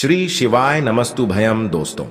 श्री शिवाय नमस्तुभयम। दोस्तों,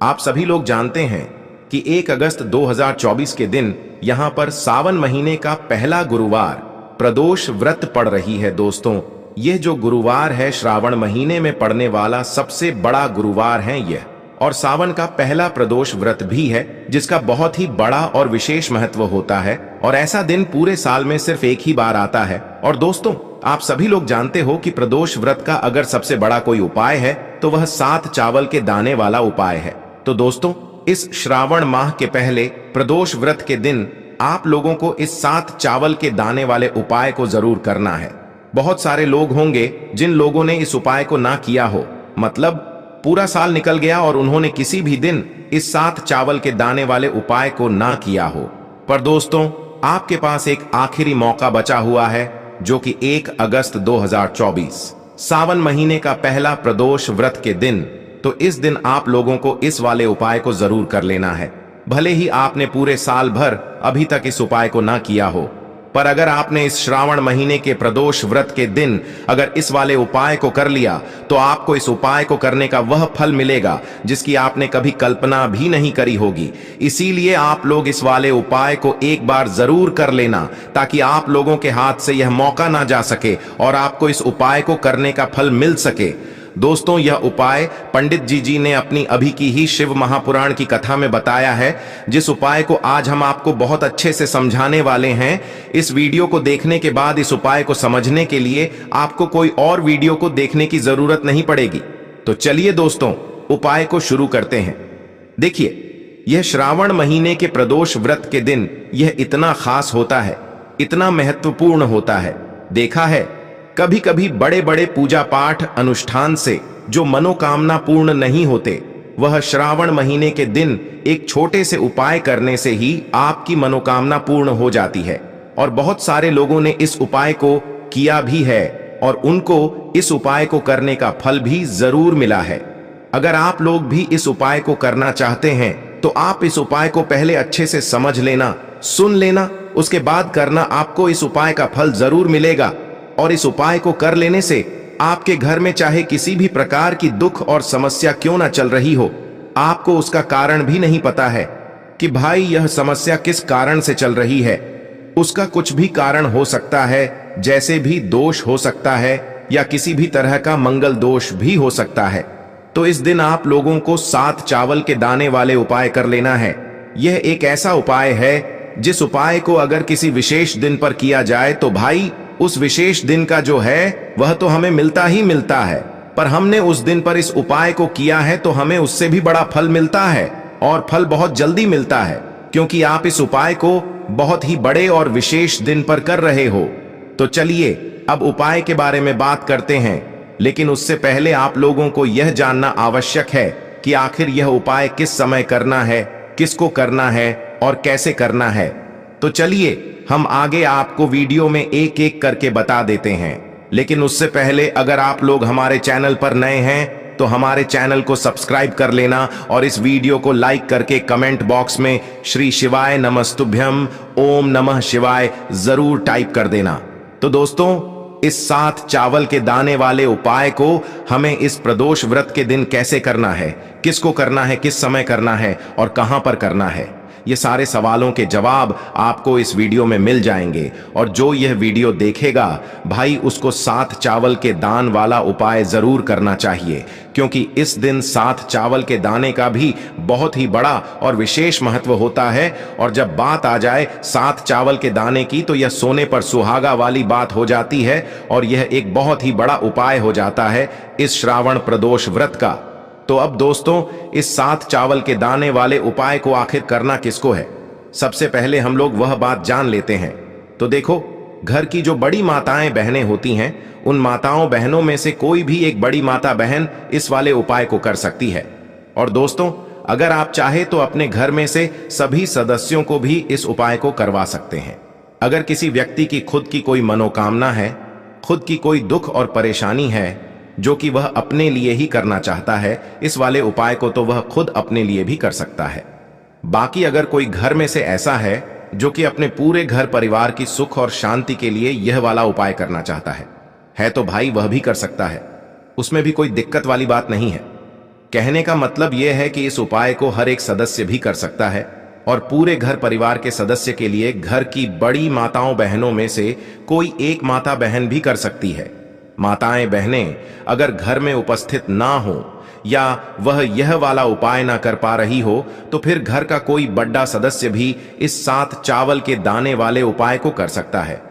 आप सभी लोग जानते हैं कि 1 अगस्त 2024 के दिन यहां पर सावन महीने का पहला गुरुवार प्रदोष व्रत पड़ रही है। दोस्तों, यह जो गुरुवार है श्रावण महीने में पड़ने वाला सबसे बड़ा गुरुवार है यह, और सावन का पहला प्रदोष व्रत भी है जिसका बहुत ही बड़ा और विशेष महत्व होता है। और ऐसा दिन पूरे साल में सिर्फ एक ही बार आता है। और दोस्तों, आप सभी लोग जानते हो कि प्रदोष व्रत का अगर सबसे बड़ा कोई उपाय है तो वह 7 चावल के दाने वाला उपाय है। तो दोस्तों, इस श्रावण माह के पहले प्रदोष व्रत के दिन आप लोगों को इस 7 चावल के दाने वाले उपाय को जरूर करना है। बहुत सारे लोग होंगे जिन लोगों ने इस उपाय को ना किया हो, मतलब पूरा साल निकल गया और उन्होंने किसी भी दिन इस 7 चावल के दाने वाले उपाय को ना किया हो। पर दोस्तों, आपके पास एक आखिरी मौका बचा हुआ है जो कि 1 अगस्त 2024 सावन महीने का पहला प्रदोष व्रत के दिन। तो इस दिन आप लोगों को इस वाले उपाय को जरूर कर लेना है, भले ही आपने पूरे साल भर अभी तक इस उपाय को ना किया हो। पर अगर आपने इस श्रावण महीने के प्रदोष व्रत के दिन अगर इस वाले उपाय को कर लिया तो आपको इस उपाय को करने का वह फल मिलेगा जिसकी आपने कभी कल्पना भी नहीं करी होगी। इसीलिए आप लोग इस वाले उपाय को एक बार जरूर कर लेना ताकि आप लोगों के हाथ से यह मौका ना जा सके और आपको इस उपाय को करने का फल मिल सके। दोस्तों, यह उपाय पंडित जी ने अपनी अभी की ही शिव महापुराण की कथा में बताया है, जिस उपाय को आज हम आपको बहुत अच्छे से समझाने वाले हैं। इस वीडियो को देखने के बाद इस उपाय को समझने के लिए आपको कोई और वीडियो को देखने की जरूरत नहीं पड़ेगी। तो चलिए दोस्तों, उपाय को शुरू करते हैं। देखिए, यह श्रावण महीने के प्रदोष व्रत के दिन यह इतना खास होता है, इतना महत्वपूर्ण होता है। देखा है, कभी कभी बड़े बड़े पूजा पाठ अनुष्ठान से जो मनोकामना पूर्ण नहीं होते, वह श्रावण महीने के दिन एक छोटे से उपाय करने से ही आपकी मनोकामना पूर्ण हो जाती है। और बहुत सारे लोगों ने इस उपाय को किया भी है और उनको इस उपाय को करने का फल भी जरूर मिला है। अगर आप लोग भी इस उपाय को करना चाहते हैं तो आप इस उपाय को पहले अच्छे से समझ लेना, सुन लेना, उसके बाद करना। आपको इस उपाय का फल जरूर मिलेगा। और इस उपाय को कर लेने से आपके घर में चाहे किसी भी प्रकार की दुख और समस्या क्यों ना चल रही हो, आपको उसका कारण भी नहीं पता है कि भाई यह समस्या किस कारण से चल रही है। उसका कुछ भी कारण हो सकता है, जैसे भी दोष हो सकता है या किसी भी तरह का मंगल दोष भी हो सकता है। तो इस दिन आप लोगों को 7 चावल के दाने वाले उपाय कर लेना है। यह एक ऐसा उपाय है जिस उपाय को अगर किसी विशेष दिन पर किया जाए तो भाई उस विशेष दिन का जो है वह तो हमें मिलता ही मिलता है। पर हमने उस दिन पर इस उपाय को किया है तो हमें उससे भी बड़ा फल मिलता है, और फल बहुत जल्दी मिलता है, क्योंकि आप इस उपाय को बहुत ही बड़े और विशेष दिन पर कर रहे हो। तो चलिए अब उपाय के बारे में बात करते हैं, लेकिन उससे पहले आप लोगों को यह जानना आवश्यक है कि आखिर यह उपाय किस समय करना है, किसको करना है और कैसे करना है। तो चलिए हम आगे आपको वीडियो में एक एक करके बता देते हैं। लेकिन उससे पहले अगर आप लोग हमारे चैनल पर नए हैं तो हमारे चैनल को सब्सक्राइब कर लेना और इस वीडियो को लाइक करके कमेंट बॉक्स में श्री शिवाय नमस्तुभ्यम, ओम नमः शिवाय जरूर टाइप कर देना। तो दोस्तों, इस 7 चावल के दाने वाले उपाय को हमें इस प्रदोष व्रत के दिन कैसे करना है, किसको करना है, किस समय करना है और कहां पर करना है, ये सारे सवालों के जवाब आपको इस वीडियो में मिल जाएंगे। और जो यह वीडियो देखेगा भाई, उसको 7 चावल के दान वाला उपाय जरूर करना चाहिए, क्योंकि इस दिन 7 चावल के दाने का भी बहुत ही बड़ा और विशेष महत्व होता है। और जब बात आ जाए 7 चावल के दाने की तो यह सोने पर सुहागा वाली बात हो जाती है और यह एक बहुत ही बड़ा उपाय हो जाता है इस श्रावण प्रदोष व्रत का। तो अब दोस्तों, इस 7 चावल के दाने वाले उपाय को आखिर करना किसको है, सबसे पहले हम लोग वह बात जान लेते हैं। तो देखो, घर की जो बड़ी माताएं बहनें होती हैं, उन माताओं बहनों में से कोई भी एक बड़ी माता बहन इस वाले उपाय को कर सकती है। और दोस्तों, अगर आप चाहे तो अपने घर में से सभी सदस्यों को भी इस उपाय को करवा सकते हैं। अगर किसी व्यक्ति की खुद की कोई मनोकामना है, खुद की कोई दुख और परेशानी है जो कि वह अपने लिए ही करना चाहता है, इस वाले उपाय को तो वह खुद अपने लिए भी कर सकता है। बाकी अगर कोई घर में से ऐसा है जो कि अपने पूरे घर परिवार की सुख और शांति के लिए यह वाला उपाय करना चाहता है तो भाई वह भी कर सकता है। उसमें भी कोई दिक्कत वाली बात नहीं है। कहने का मतलब यह है कि इस उपाय को हर एक सदस्य भी कर सकता है और पूरे घर परिवार के सदस्य के लिए घर की बड़ी माताओं बहनों में से कोई एक माता बहन भी कर सकती है। माताएं बहनें अगर घर में उपस्थित ना हो या वह यह वाला उपाय ना कर पा रही हो तो फिर घर का कोई बड़ा सदस्य भी इस 7 चावल के दाने वाले उपाय को कर सकता है,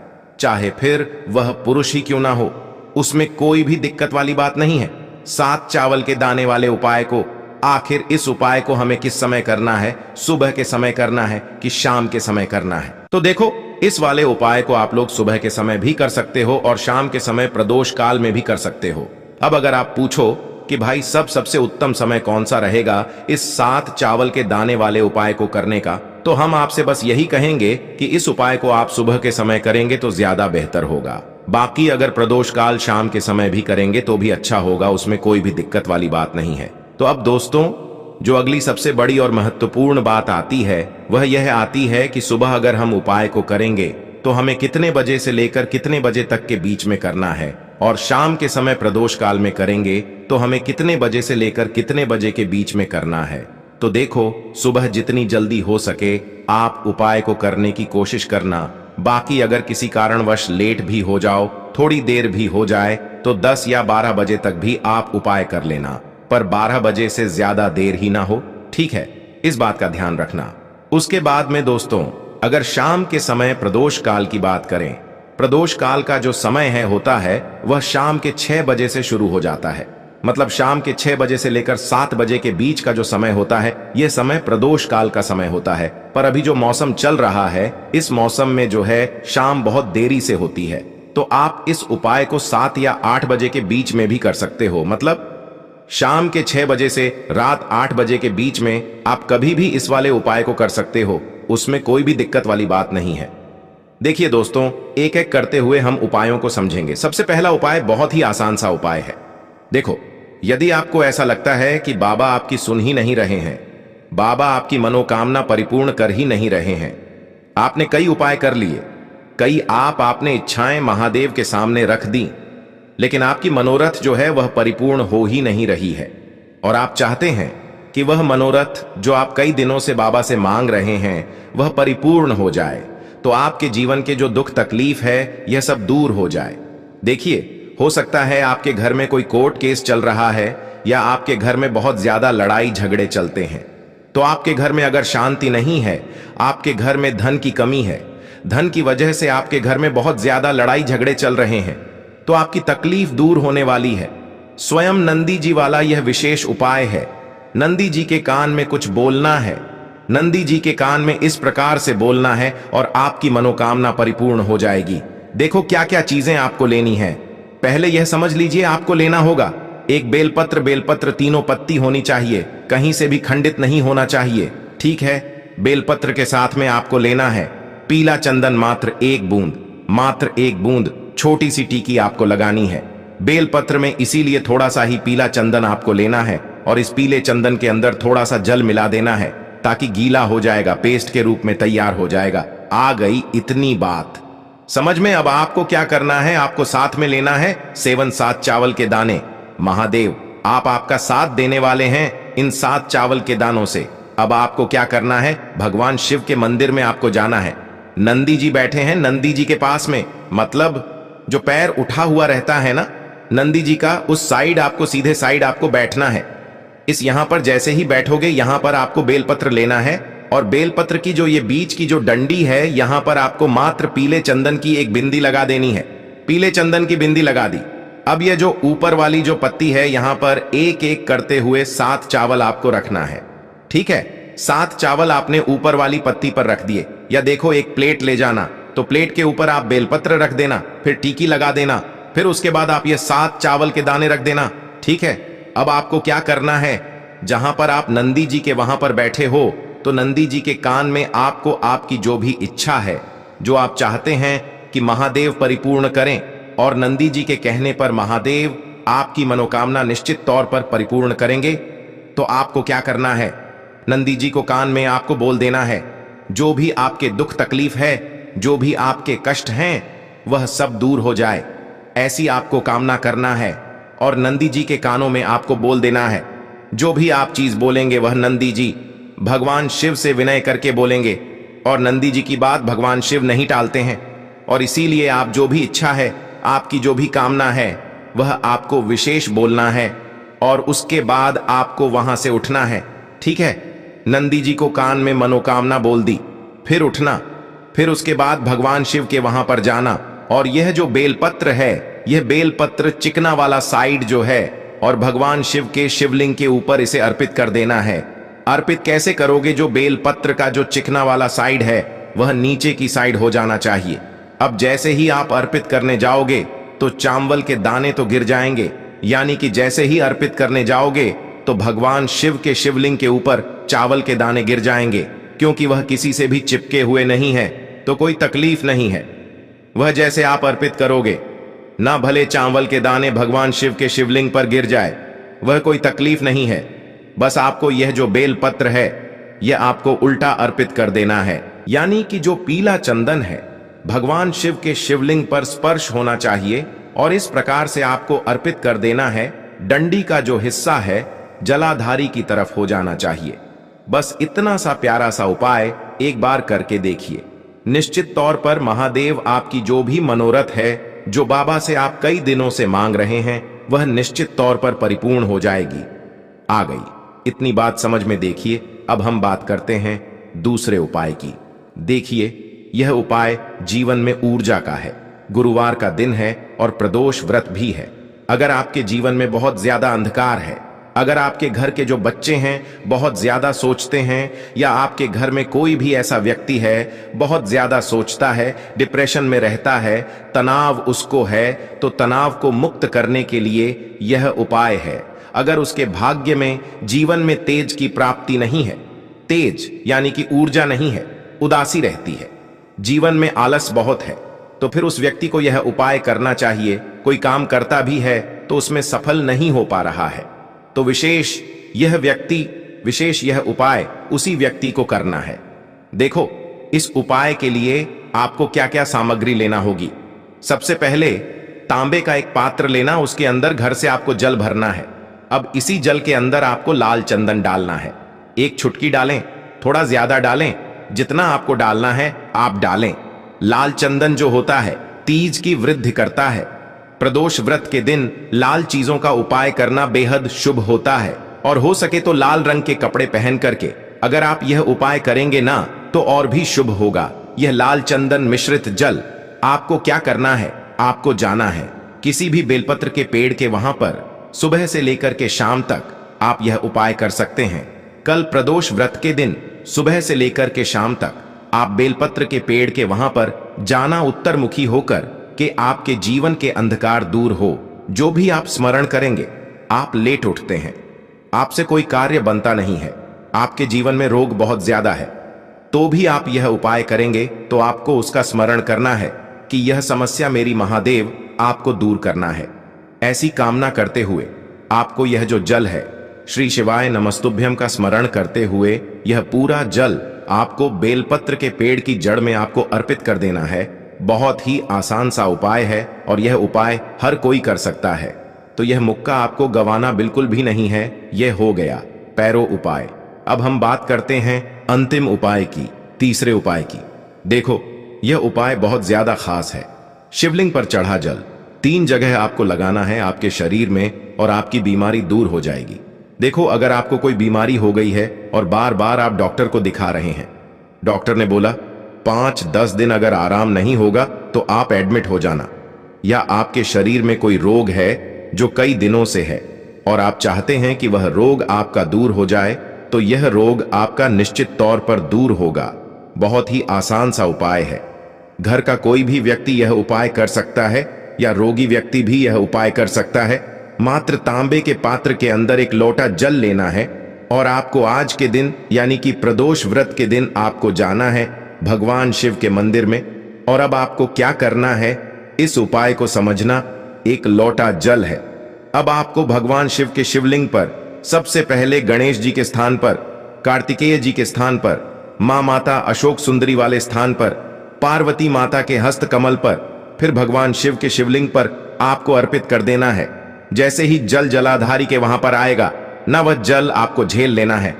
चाहे फिर वह पुरुष ही क्यों ना हो। उसमें कोई भी दिक्कत वाली बात नहीं है। 7 चावल के दाने वाले उपाय को, आखिर इस उपाय को हमें किस समय करना है, सुबह के समय करना है कि शाम के समय करना है? तो देखो, इस वाले उपाय को आप लोग सुबह के समय भी कर सकते हो और शाम के समय प्रदोष काल में भी कर सकते हो। अब अगर आप पूछो कि भाई सबसे उत्तम समय कौन सा रहेगा इस 7 चावल के दाने वाले उपाय को करने का, तो हम आपसे बस यही कहेंगे कि इस उपाय को आप सुबह के समय करेंगे तो ज्यादा बेहतर होगा। बाकी अगर प्रदोष काल शाम के समय भी करेंगे तो भी अच्छा होगा, उसमें कोई भी दिक्कत वाली बात नहीं है। तो अब दोस्तों, जो अगली सबसे बड़ी और महत्वपूर्ण बात आती है वह यह आती है कि सुबह अगर हम उपाय को करेंगे तो हमें कितने बजे से लेकर कितने बजे तक के बीच में करना है, और शाम के समय प्रदोष काल में करेंगे तो हमें कितने बजे से लेकर कितने बजे के बीच में करना है। तो देखो, सुबह जितनी जल्दी हो सके आप उपाय को करने की कोशिश करना। बाकी अगर किसी कारणवश लेट भी हो जाओ, थोड़ी देर भी हो जाए, तो 10 या 12 बजे तक भी आप उपाय कर लेना, पर 12 बजे से ज्यादा देर ही ना हो, ठीक है? इस बात का ध्यान रखना। उसके बाद में दोस्तों, अगर शाम के समय प्रदोष काल की बात करें, प्रदोष काल का जो समय होता है वह शाम के 6 बजे से शुरू हो जाता है। मतलब शाम के 6 बजे से लेकर 7 बजे के बीच का जो समय होता है यह समय प्रदोष काल का समय होता है। पर अभी जो मौसम चल रहा है, इस मौसम में जो है शाम बहुत देरी से होती है, तो आप इस उपाय को 7 या 8 बजे के बीच में भी कर सकते हो। मतलब शाम के 6 बजे से रात 8 बजे के बीच में आप कभी भी इस वाले उपाय को कर सकते हो, उसमें कोई भी दिक्कत वाली बात नहीं है। देखिए दोस्तों, एक एक करते हुए हम उपायों को समझेंगे। सबसे पहला उपाय बहुत ही आसान सा उपाय है। देखो, यदि आपको ऐसा लगता है कि बाबा आपकी सुन ही नहीं रहे हैं, बाबा आपकी मनोकामना परिपूर्ण कर ही नहीं रहे हैं, आपने कई उपाय कर लिए, कई आपने इच्छाएं महादेव के सामने रख दी, लेकिन आपकी मनोरथ जो है वह परिपूर्ण हो ही नहीं रही है, और आप चाहते हैं कि वह मनोरथ जो आप कई दिनों से बाबा से मांग रहे हैं वह परिपूर्ण हो जाए, तो आपके जीवन के जो दुख तकलीफ है यह सब दूर हो जाए। देखिए, हो सकता है आपके घर में कोई कोर्ट केस चल रहा है या आपके घर में बहुत ज्यादा लड़ाई झगड़े चलते हैं, तो आपके घर में अगर शांति नहीं है, आपके घर में धन की कमी है, धन की वजह से आपके घर में बहुत ज्यादा लड़ाई झगड़े चल रहे हैं, तो आपकी तकलीफ दूर होने वाली है। स्वयं नंदी जी वाला यह विशेष उपाय है। नंदी जी के कान में कुछ बोलना है, नंदी जी के कान में इस प्रकार से बोलना है और आपकी मनोकामना परिपूर्ण हो जाएगी। देखो क्या क्या चीजें आपको लेनी है। पहले यह समझ लीजिए, आपको लेना होगा एक बेलपत्र तीनों पत्ती होनी चाहिए, कहीं से भी खंडित नहीं होना चाहिए, ठीक है? बेलपत्र के साथ में आपको लेना है पीला चंदन, मात्र 1 बूंद छोटी सी टीकी आपको लगानी है। बेलपत्र में इसीलिए थोड़ा सा ही पीला चंदन आपको लेना है और इस पीले चंदन के अंदर थोड़ा सा जल मिला देना है ताकि गीला हो जाएगा, पेस्ट के रूप में तैयार हो जाएगा। आ गई इतनी बात समझ में? अब आपको क्या करना है, आपको साथ में लेना है 7 चावल के दाने। महादेव आपका साथ देने वाले हैं इन 7 चावल के दानों से। अब आपको क्या करना है, भगवान शिव के मंदिर में आपको जाना है। नंदी जी बैठे हैं नंदी जी के पास में, मतलब जो पैर उठा हुआ रहता है ना नंदी जी का, उस साइड आपको, सीधे साइड आपको बैठना है। इस यहां पर जैसे ही बैठोगे यहां पर आपको बेलपत्र लेना है और बेलपत्र की जो ये बीच की जो डंडी है यहां पर आपको मात्र पीले चंदन की एक बिंदी लगा देनी है। पीले चंदन की बिंदी लगा दी। अब ये जो ऊपर वाली जो पत्ती है यहां पर एक एक करते हुए 7 चावल आपको रखना है, ठीक है? 7 चावल आपने ऊपर वाली पत्ती पर रख दिए, या देखो एक प्लेट ले जाना, तो प्लेट के ऊपर आप बेलपत्र रख देना, फिर टीकी लगा देना, फिर उसके बाद आप ये 7 चावल के दाने रख देना, ठीक है? अब आपको क्या करना है, जहां पर आप नंदी जी के वहां पर बैठे हो, तो नंदी जी के कान में आपको आपकी जो भी इच्छा है, जो आप चाहते हैं कि महादेव परिपूर्ण करें, और नंदी जी के कहने पर महादेव आपकी मनोकामना निश्चित तौर पर परिपूर्ण करेंगे, तो आपको क्या करना है, नंदी जी को कान में आपको बोल देना है जो भी आपके दुख तकलीफ है, जो भी आपके कष्ट हैं, वह सब दूर हो जाए, ऐसी आपको कामना करना है। और नंदी जी के कानों में आपको बोल देना है। जो भी आप चीज बोलेंगे वह नंदी जी भगवान शिव से विनय करके बोलेंगे, और नंदी जी की बात भगवान शिव नहीं टालते हैं। और इसीलिए आप जो भी इच्छा है, आपकी जो भी कामना है, वह आपको विशेष बोलना है, और उसके बाद आपको वहां से उठना है। ठीक है? नंदी जी को कान में मनोकामना बोल दी, फिर उठना, फिर उसके बाद भगवान शिव के वहां पर जाना। और यह जो बेलपत्र है, यह बेलपत्र चिकना वाला साइड जो है, और भगवान शिव के शिवलिंग के ऊपर इसे अर्पित कर देना है। अर्पित कैसे करोगे? जो बेलपत्र का जो चिकना वाला साइड है वह नीचे की साइड हो जाना चाहिए। अब जैसे ही आप अर्पित करने जाओगे तो चावल के दाने तो गिर जाएंगे, यानी कि जैसे ही अर्पित करने जाओगे तो भगवान शिव के शिवलिंग के ऊपर चावल के दाने गिर जाएंगे। क्योंकि वह किसी से भी चिपके हुए नहीं है तो कोई तकलीफ नहीं है। वह जैसे आप अर्पित करोगे, ना भले चावल के दाने भगवान शिव के शिवलिंग पर गिर जाए, वह कोई तकलीफ नहीं है। बस आपको यह जो बेल पत्र है यह आपको उल्टा अर्पित कर देना है, यानी कि जो पीला चंदन है भगवान शिव के शिवलिंग पर स्पर्श होना चाहिए, और इस प्रकार से आपको अर्पित कर देना है। डंडी का जो हिस्सा है जलाधारी की तरफ हो जाना चाहिए। बस इतना सा प्यारा सा उपाय एक बार करके देखिए। निश्चित तौर पर महादेव आपकी जो भी मनोरथ है, जो बाबा से आप कई दिनों से मांग रहे हैं, वह निश्चित तौर पर परिपूर्ण हो जाएगी। आ गई इतनी बात समझ में। देखिए अब हम बात करते हैं दूसरे उपाय की। देखिए यह उपाय जीवन में ऊर्जा का है। गुरुवार का दिन है और प्रदोष व्रत भी है। अगर आपके जीवन में बहुत ज्यादा अंधकार है, अगर आपके घर के जो बच्चे हैं बहुत ज्यादा सोचते हैं, या आपके घर में कोई भी ऐसा व्यक्ति है बहुत ज्यादा सोचता है, डिप्रेशन में रहता है, तनाव उसको है, तो तनाव को मुक्त करने के लिए यह उपाय है। अगर उसके भाग्य में जीवन में तेज की प्राप्ति नहीं है, तेज यानी कि ऊर्जा नहीं है, उदासी रहती है, जीवन में आलस बहुत है, तो फिर उस व्यक्ति को यह उपाय करना चाहिए। कोई काम करता भी है तो उसमें सफल नहीं हो पा रहा है, तो विशेष यह उपाय उसी व्यक्ति को करना है। देखो इस उपाय के लिए आपको क्या क्या सामग्री लेना होगी। सबसे पहले तांबे का एक पात्र लेना, उसके अंदर घर से आपको जल भरना है। अब इसी जल के अंदर आपको लाल चंदन डालना है। एक चुटकी डालें, थोड़ा ज्यादा डालें, जितना आपको डालना है आप डालें। लाल चंदन जो होता है तीज की वृद्धि करता है। प्रदोष व्रत के दिन लाल चीजों का उपाय करना बेहद शुभ होता है, और हो सके तो लाल रंग के कपड़े पहन करके अगर आप यह उपाय करेंगे ना तो और भी शुभ होगा। यह लाल चंदन मिश्रित जल आपको क्या करना है, आपको जाना है किसी भी बेलपत्र के पेड़ के वहां पर। सुबह से लेकर के शाम तक आप यह उपाय कर सकते हैं। कल प्रदोष व्रत के दिन सुबह से लेकर के शाम तक आप बेलपत्र के पेड़ के वहां पर जाना, उत्तरमुखी होकर कि आपके जीवन के अंधकार दूर हो। जो भी आप स्मरण करेंगे, आप लेट उठते हैं, आपसे कोई कार्य बनता नहीं है, आपके जीवन में रोग बहुत ज्यादा है, तो भी आप यह उपाय करेंगे तो आपको उसका स्मरण करना है कि यह समस्या मेरी महादेव आपको दूर करना है। ऐसी कामना करते हुए आपको यह जो जल है श्री शिवाय नमस्तुभ्यम का स्मरण करते हुए यह पूरा जल आपको बेलपत्र के पेड़ की जड़ में आपको अर्पित कर देना है। बहुत ही आसान सा उपाय है और यह उपाय हर कोई कर सकता है, तो यह मुक्का आपको गंवाना बिल्कुल भी नहीं है। यह हो गया पैरो उपाय। अब हम बात करते हैं अंतिम उपाय की, तीसरे उपाय की। देखो यह उपाय बहुत ज्यादा खास है। शिवलिंग पर चढ़ा जल 3 जगह आपको लगाना है आपके शरीर में, और आपकी बीमारी दूर हो जाएगी। देखो अगर आपको कोई बीमारी हो गई है और बार बार आप डॉक्टर को दिखा रहे हैं, डॉक्टर ने बोला 5-10 दिन अगर आराम नहीं होगा तो आप एडमिट हो जाना, या आपके शरीर में कोई रोग है जो कई दिनों से है और आप चाहते हैं कि वह रोग आपका दूर हो जाए, तो यह रोग आपका निश्चित तौर पर दूर होगा। बहुत ही आसान सा उपाय है। घर का कोई भी व्यक्ति यह उपाय कर सकता है, या रोगी व्यक्ति भी यह उपाय कर सकता है। मात्र तांबे के पात्र के अंदर एक लोटा जल लेना है, और आपको आज के दिन यानी कि प्रदोष व्रत के दिन आपको जाना है भगवान शिव के मंदिर में। और अब आपको क्या करना है, इस उपाय को समझना। एक लोटा जल है। अब आपको भगवान शिव के शिवलिंग पर सबसे पहले गणेश जी के स्थान पर, कार्तिकेय जी के स्थान पर, मां माता अशोक सुंदरी वाले स्थान पर, पार्वती माता के हस्त कमल पर, फिर भगवान शिव के शिवलिंग पर आपको अर्पित कर देना है। जैसे ही जल जलाधारी के वहां पर आएगा ना, वह जल आपको झेल लेना है।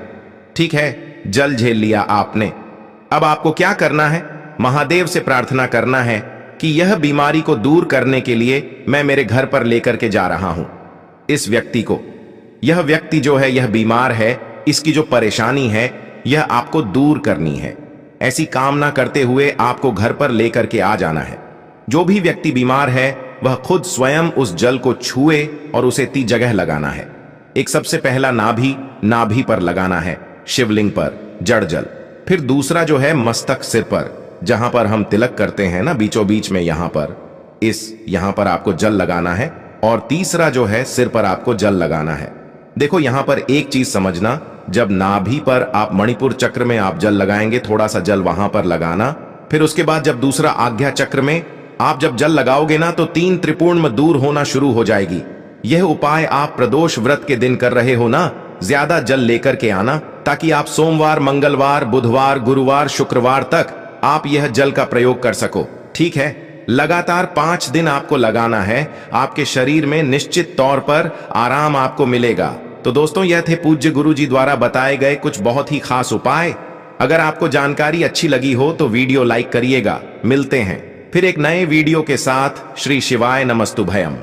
ठीक है, जल झेल लिया आपने। अब आपको क्या करना है? महादेव से प्रार्थना करना है कि यह बीमारी को दूर करने के लिए मैं मेरे घर पर लेकर के जा रहा हूं इस व्यक्ति को। यह व्यक्ति जो है यह बीमार है, इसकी जो परेशानी है यह आपको दूर करनी है। ऐसी कामना करते हुए आपको घर पर लेकर के आ जाना है। जो भी व्यक्ति बीमार है वह खुद स्वयं उस जल को छुए और उसे 3 जगह लगाना है। एक सबसे पहला नाभि पर लगाना है, शिवलिंग पर जड़ जल। फिर दूसरा जो है मस्तक, सिर पर, जहां पर हम तिलक करते हैं ना, बीचों बीच में यहां पर आपको जल लगाना है। और तीसरा जो है सिर पर आपको जल लगाना है। देखो यहां पर एक चीज समझना, जब नाभि पर आप मणिपुर चक्र में आप जल लगाएंगे, थोड़ा सा जल वहां पर लगाना। फिर उसके बाद जब दूसरा आज्ञा चक्र में आप जब जल लगाओगे ना, तो 3 त्रिपुर्ण दूर होना शुरू हो जाएगी। यह उपाय आप प्रदोष व्रत के दिन कर रहे हो ना, ज्यादा जल लेकर के आना, ताकि आप सोमवार, मंगलवार, बुधवार, गुरुवार, शुक्रवार तक आप यह जल का प्रयोग कर सको। ठीक है, लगातार 5 दिन आपको लगाना है। आपके शरीर में निश्चित तौर पर आराम आपको मिलेगा। तो दोस्तों, यह थे पूज्य गुरु जी द्वारा बताए गए कुछ बहुत ही खास उपाय। अगर आपको जानकारी अच्छी लगी हो तो वीडियो लाइक करिएगा। मिलते हैं फिर एक नए वीडियो के साथ। श्री शिवाय नमस्तुभयम।